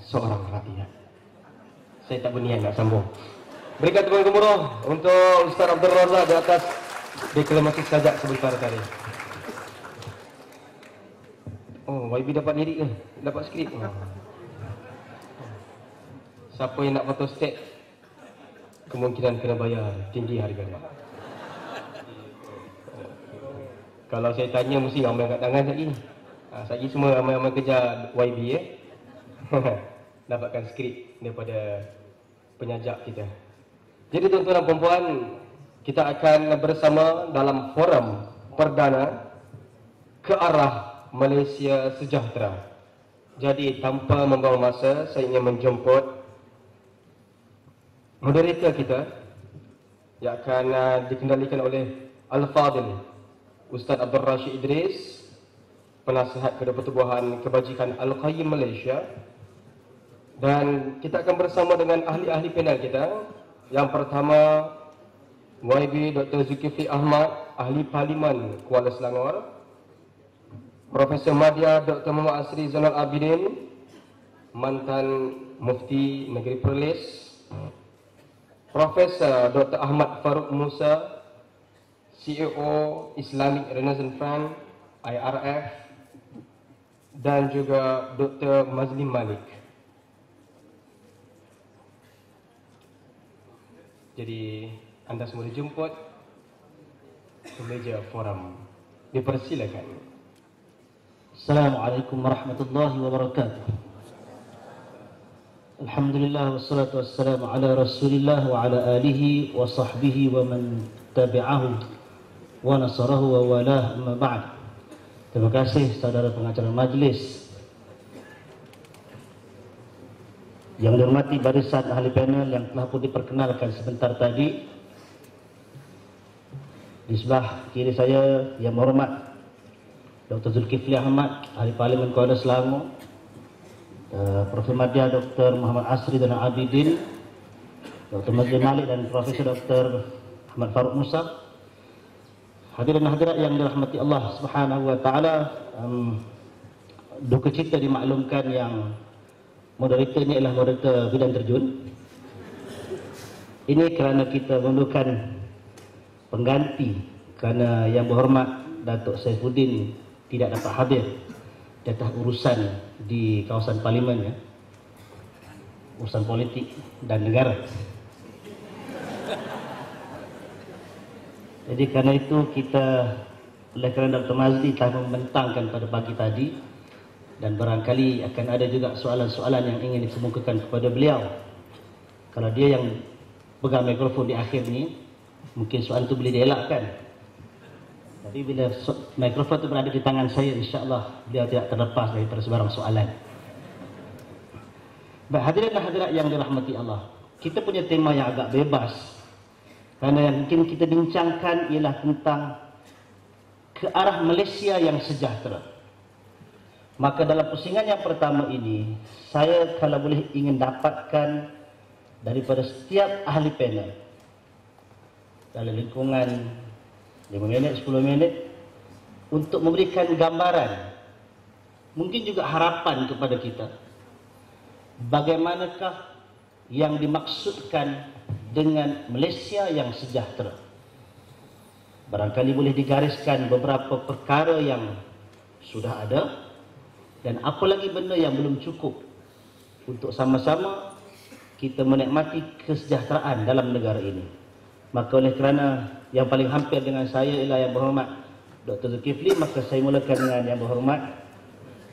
seorang rakyat. Saya tak berniat nak sambung. Berikan tepuk gemuruh untuk Ustaz Abdul Razak di atas deklamasi sajak sebentar tadi. Oh, YB dapat lirik ke? Dapat skrip? Oh. Siapa yang nak photostat, kemungkinan kena bayar tinggi harganya. Kalau saya tanya, mesti ramai angkat tangan lagi. Lagi semua ramai-ramai kerja YB dapatkan skrip daripada penyajak kita. Jadi tuan-tuan dan puan-puan, kita akan bersama dalam forum perdana ke arah Malaysia sejahtera. Jadi tanpa membuang masa, saya ingin menjemput moderator kita yang akan dikendalikan oleh Al-Fadil Ustaz Abdul Rashid Idris, penasihat kepada Pertubuhan Kebajikan Al-Qayyim Malaysia. Dan kita akan bersama dengan ahli-ahli panel kita. Yang pertama, YB Dr. Zulkifli Ahmad, Ahli Parlimen Kuala Selangor. Profesor Madya Dr. Muhammad Asri Zainal Abidin, mantan Mufti Negeri Perlis. Profesor Dr. Ahmad Farouk Musa, CEO Islamic Renaissance Fund, IRF. Dan juga Dr. Mazlim Malik. Jadi anda semua dijemput ke meja forum. Dipersilakan. Assalamualaikum warahmatullahi wabarakatuh. Alhamdulillah wassalatu wassalamu ala Rasulillah wa ala alihi wa sahbihi wa man tabi'ahu wa nasarahu wa walah, amma ba'd. Terima kasih saudara pengacara majlis, yang dihormati barisan ahli panel yang telah pun diperkenalkan sebentar tadi. Di sebelah kiri saya yang berhormat Dr. Zulkifli Ahmad, Ahli Parlimen Kuala Selangor, Profesor Madya Dr. Muhammad Asri dan Abidin, Dr. Mazlim Malik dan Profesor Dr. Ahmad Farouk Musa. Hadirin dan hadirat yang dirahmati Allah Subhanahu wa taala, duka cita dimaklumkan yang moderator ini adalah moderator bidang terjun. Ini kerana kita memerlukan pengganti kerana yang berhormat Datuk Saifuddin tidak dapat hadir di atas urusan di kawasan parlimen, urusan politik dan negara. Jadi kerana itu kita, oleh kerana Dr. Mazli telah membentangkan pada pagi tadi, dan barangkali akan ada juga soalan-soalan yang ingin dikemukakan kepada beliau. Kalau dia yang pegang mikrofon di akhir ni, mungkin soalan itu boleh dielakkan. Tapi bila mikrofon itu berada di tangan saya, insya-Allah beliau tidak terlepas daripada sebarang soalan. Baik, hadirin dan hadirat yang dirahmati Allah, kita punya tema yang agak bebas, kerana yang mungkin kita bincangkan ialah tentang ke arah Malaysia yang sejahtera. Maka dalam pusingan yang pertama ini, saya kalau boleh ingin dapatkan daripada setiap ahli panel dalam lingkungan 5 minit, 10 minit, untuk memberikan gambaran, mungkin juga harapan kepada kita, bagaimanakah yang dimaksudkan dengan Malaysia yang sejahtera. Barangkali boleh digariskan beberapa perkara yang sudah ada, dan apa lagi benda yang belum cukup untuk sama-sama kita menikmati kesejahteraan dalam negara ini. Maka oleh kerana yang paling hampir dengan saya ialah yang berhormat Dr. Zulkifli, maka saya mulakan dengan yang berhormat.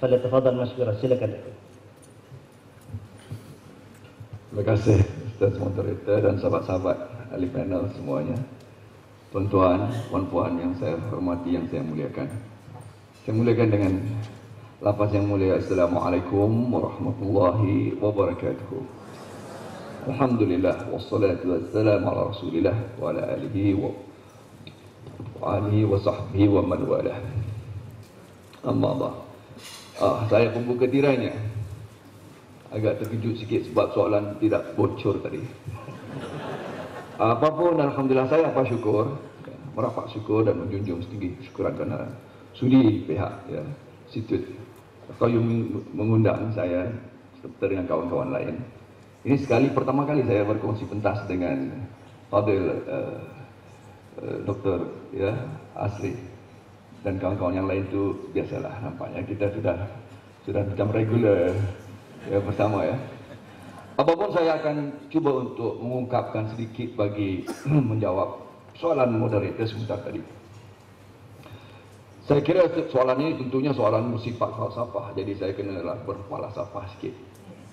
Falyatafadhal mashkura, silakan. Terima kasih Ustaz Moderator dan sahabat-sahabat ahli panel semuanya. Tuan-tuan, puan-puan yang saya hormati, yang saya muliakan. Saya mulakan dengan lafaz yang mulia, Assalamualaikum warahmatullahi wabarakatuh. Alhamdulillah wassalatu wassalamu ala Rasulillah wa ala alihi wa sahbihi wa man walah. Amma ba'd. Saya pembuka tirainya agak terkejut sikit sebab soalan tidak bocor tadi. Apapun, alhamdulillah saya bersyukur, merafak syukur dan menjunjung setinggi syukuran kerana sudi pihak institut Qayyum mengundang saya dokter dengan kawan-kawan lain. Ini pertama kali saya berkongsi pentas dengan Fadil dokter ya Asri dan kawan-kawan yang lain. Itu biasalah, nampaknya kita sudah macam regular ya bersama ya. Apapun saya akan coba untuk mengungkapkan sedikit bagi menjawab soalan moderator sebentar tadi. Saya kira soalan ini tentunya soalan bersifat falsafah, jadi saya kenalah berfalsafah sedikit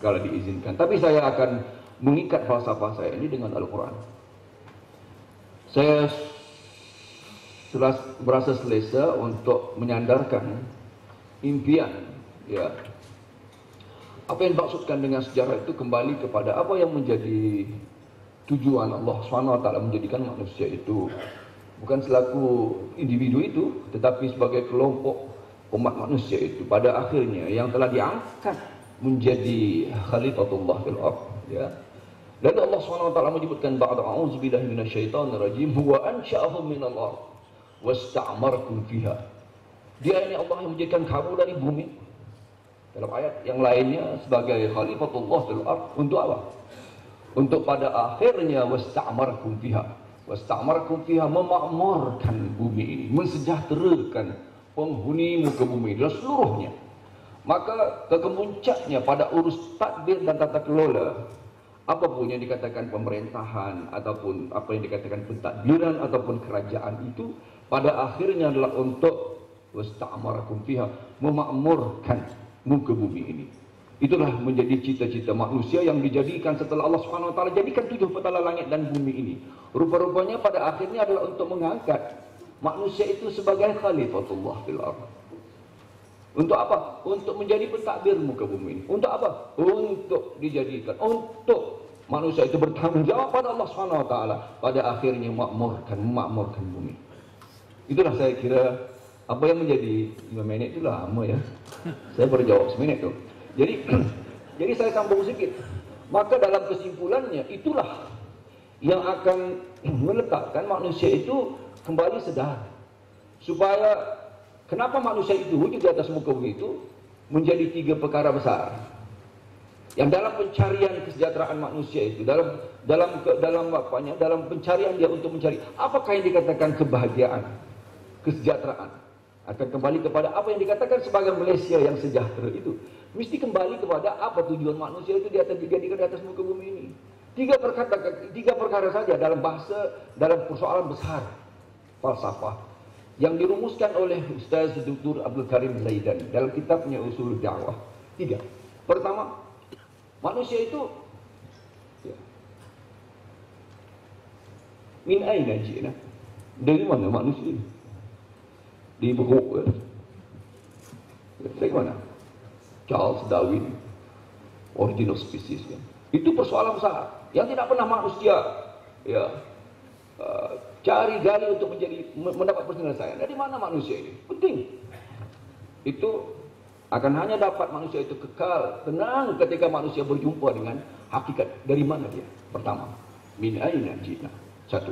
kalau diizinkan. Tapi saya akan mengikat falsafah saya ini dengan Al-Quran. Saya merasa selesa untuk menyandarkan impian, ya. Apa yang dimaksudkan dengan sejarah itu kembali kepada apa yang menjadi tujuan Allah SWT menjadikan manusia itu bukan selaku individu itu, tetapi sebagai kelompok umat manusia itu pada akhirnya yang telah diangkat menjadi khalifatullah fil ardh, ya. Lalu Allah SWT menyebutkan ba'da a'udzubillahi minasyaitonirrajim wa ansha'ahum minal ardh wasta'markum fiha. Dia ini Allah yang menjadikan kamu dari bumi. Dalam ayat yang lainnya sebagai khalifatullah fil ardh untuk apa? Untuk pada akhirnya wasta'markum fiha. Wasta'markum fiha, memakmurkan bumi ini, mensejahterakan penghuni muka bumi dan seluruhnya. Maka kemuncaknya pada urus tadbir dan tata kelola apapun yang dikatakan pemerintahan ataupun apa yang dikatakan pentadbiran ataupun kerajaan itu pada akhirnya adalah untuk wasta'markum fiha, memakmurkan muka bumi ini. Itulah menjadi cita-cita manusia yang dijadikan setelah Allah SWT jadikan 7 petala langit dan bumi ini. Rupa-rupanya pada akhirnya adalah untuk mengangkat manusia itu sebagai khalifatullah fil ardh. Untuk apa? Untuk menjadi pentadbir muka bumi ini. Untuk apa? Untuk dijadikan, untuk manusia itu bertanggung jawab pada Allah SWT pada akhirnya memakmurkan bumi. Itulah saya kira apa yang menjadi 5 minit itu lama ya. Saya berjawab seminit tuh. Jadi saya sambung sedikit. Maka dalam kesimpulannya itulah yang akan meletakkan manusia itu kembali sedar. Supaya kenapa manusia itu wujud di atas muka bumi itu menjadi 3 perkara besar. Yang dalam pencarian kesejahteraan manusia itu, dalam pencarian dia untuk mencari apakah yang dikatakan kebahagiaan, kesejahteraan, akan kembali kepada apa yang dikatakan sebagai Malaysia yang sejahtera itu. Mesti kembali kepada apa tujuan manusia itu dijadikan di atas muka bumi ini. 3 perkara saja dalam persoalan besar falsafah yang dirumuskan oleh Ustaz Dr. Abdul Karim Zaidan dalam kitabnya Usul Da'wah. 3. Pertama, manusia itu min aina ji'na? Dari mana manusia ini? Di buku dari mana? Charles Darwin, Origin of Species kan? Itu persoalan besar yang tidak pernah manusia cari gali untuk mendapat penyelesaian. Dari mana manusia ini? Penting. Itu akan hanya dapat manusia itu kekal, tenang ketika manusia berjumpa dengan hakikat. Dari mana dia? Pertama, min aina ji'na. 1.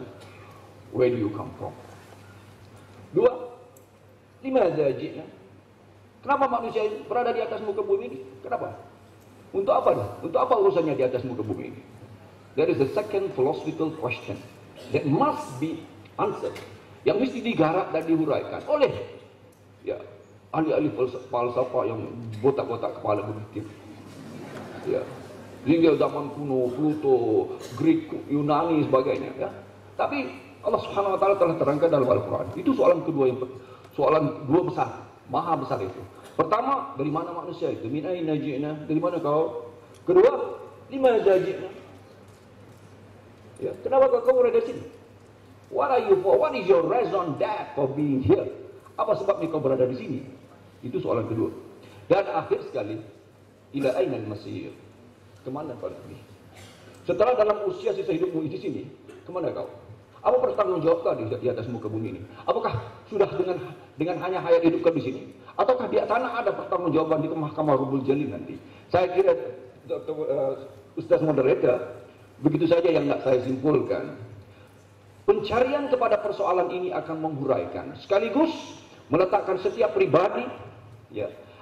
Where do you come from? 2. Limadza ji'na? Kenapa manusia berada di atas muka bumi ini? Kenapa? Untuk apa? Untuk apa urusannya di atas muka bumi ini? There is a second philosophical question that must be answered, yang mesti digarap dan dihuraikan oleh ahli-ahli falsafah yang botak-botak kepala begitu. Hingga zaman kuno, Pluto, Greek, Yunani sebagainya. Tapi Allah Subhanahu Wa Taala telah terangkan dalam Al-Quran. Itu soalan kedua soalan 2 besar, maha besar itu. Pertama, dari mana manusia itu? Min aina ji'na? Dari mana kau? Kedua, limadza ji'na? Kenapa kau berada di sini? What are you for? What is your reason for being here? Apa sebabnya kau berada di sini? Itu soalan kedua. Dan akhir sekali, ila aina al-masir? Kemana kau pergi? Setelah dalam usia sisa hidupmu di sini, kemana kau? Apa bertanggung jawab kau di atas muka bumi ini? Apakah sudah dengan hanya hayat hidup kau di sini? Ataukah di sana ada pertanggungjawaban di Mahkamah Rabbul Jalil nanti? Saya kira Ustaz Moderator, begitu saja yang nak saya simpulkan. Pencarian kepada persoalan ini akan menghuraikan sekaligus meletakkan setiap pribadi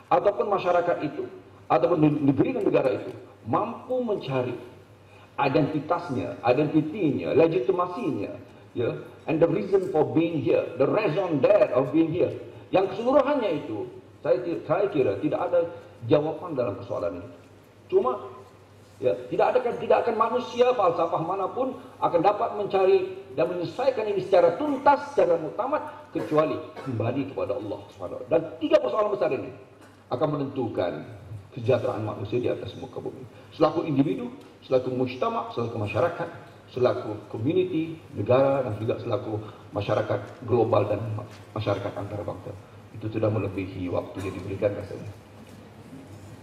ataupun masyarakat itu ataupun negeri dan negara itu mampu mencari identitinya, legitimasinya, ya, and the reason for being here, the raison d'être of being here, yang keseluruhannya itu, saya kira tidak ada jawaban dalam persoalan ini. Cuma, ya, tidak akan manusia falsafah manapun akan dapat mencari dan menyelesaikan ini secara tuntas, secara muktamad, kecuali kembali kepada Allah SWT. Dan 3 persoalan besar ini akan menentukan kesejahteraan manusia di atas muka bumi. Selaku individu, selaku mujtama, selaku masyarakat, selaku community, negara, dan juga selaku masyarakat global dan masyarakat antarabangsa. Itu sudah melebihi waktu yang diberikan rasanya.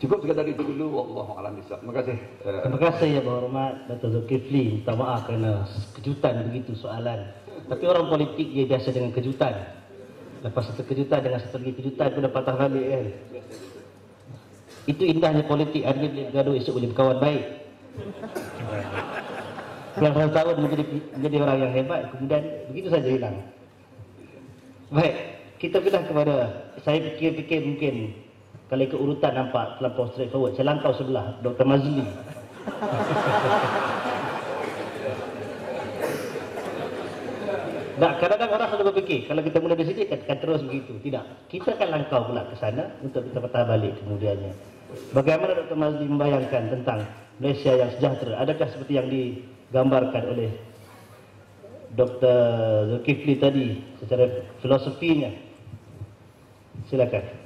Cukup sekadar itu dulu. Wallahu a'lam bishawab. Terima kasih. Terima kasih ya berhormat Dr. Zulkifli. Minta maaf kerana kejutan begitu soalan. Tapi orang politik dia biasa dengan kejutan. Lepas satu kejutan dengan satu lagi kejutan pun dah patah balik kan. Itu indahnya politik. Hari ini boleh bergaduh, esok boleh berkawan baik. Pulang 1 tahun menjadi orang yang hebat, kemudian begitu saja hilang. Baik, kita pindah kepada, saya fikir mungkin kalau ikut urutan nampak terlampau straightforward. Saya langkau sebelah, Dr. Mazli. Nah, kadang-kadang orang selalu berfikir, kalau kita mula di sini, akan terus begitu. Tidak. Kita akan langkau pula ke sana untuk kita patah balik kemudiannya. Bagaimana Dr. Mazli membayangkan tentang Malaysia yang sejahtera? Adakah seperti yang digambarkan oleh Dr. Zulkifli tadi secara filosofinya? Silakan.